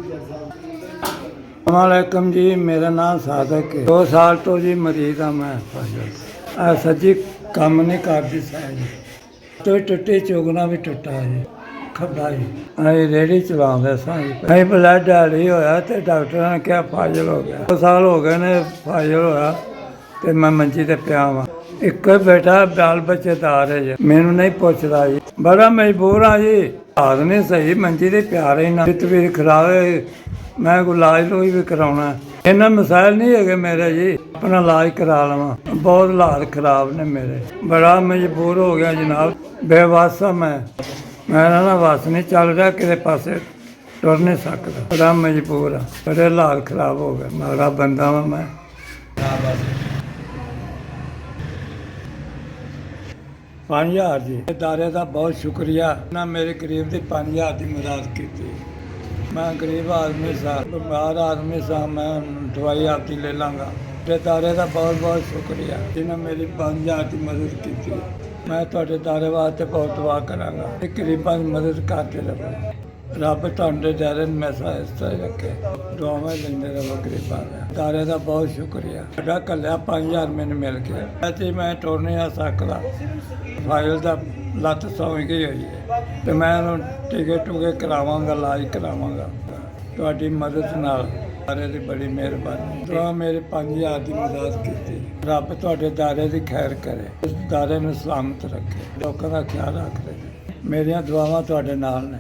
अस्सलामुअलैकुम जी, मेरा नाम सादक है। 2 साल तो जी मरीज हाँ मैं। सज्जी काम नहीं करती सां जी, तो टुटी चुगना भी टुटा जी, खब्बा जी। अं रेहड़ी चलाते सां जी, अं ब्लड हाली होया तो डॉक्टर ने कहा फाजल हो गया। 2 साल हो गए ने फाजल होया तो मैं मंजी ते पिया वां। एक बेटा बाल बच्चेदार है जी, मैनू नहीं पुछदा जी, बड़ा मजबूर हाँ जी। हाथ नहीं सही, मंजी ते पिया रहना, तबीयत खराब है, मैं कोई इलाज लूज भी कराउना। इन्ना मसाइल नहीं है मेरे जी, अपना इलाज करा लवां। बहुत हालात खराब ने मेरे, बड़ा मजबूर हो गया जनाब। बेबस हाँ मैं, मेरा ना बस नहीं चल रहा, किसी पासे टुर नहीं सकता, बड़ा मजबूर हाँ। बड़े हालात खराब हो गए, माड़ा बंदा वा मैं। 5000 जी इदारे का बहुत शुक्रिया ना, मेरे गरीब की 5000 की मदद की। मैं गरीब आदमी सा, बीमार आदमी सा, मैं दवाई आपकी ले लाँगा। इदारे का बहुत बहुत शुक्रिया जिन्हें मेरी 5000 की मदद की। मैं थोड़े इदारे वास्ते बहुत दुआ कराँगा, गरीबों की मदद करते रहो। रब तुहाडे दायरे हमेशा इस तरह रखे, दुआवां लेंदे रहो गरीबां दा। इदारे का बहुत शुक्रिया, साडा कल्या 5000 मैनू मिल गया। ऐसे मैं टुर नहीं आ सकदा, फाइल का लत्त सौं गई हुई है, तो मैं टीके टूके करावांगा, इलाज करावांगा तुहाडी मदद नाल। दारे की बड़ी मेहरबानी, दुआ मेरे 5000 की मदद की। रब तुहाडे दारे की खैर करे, उस दारे नूं सलामत रखे, लोकां दा ख्याल रख रहे। मेरियां दुआवां तुहाडे नाल ने।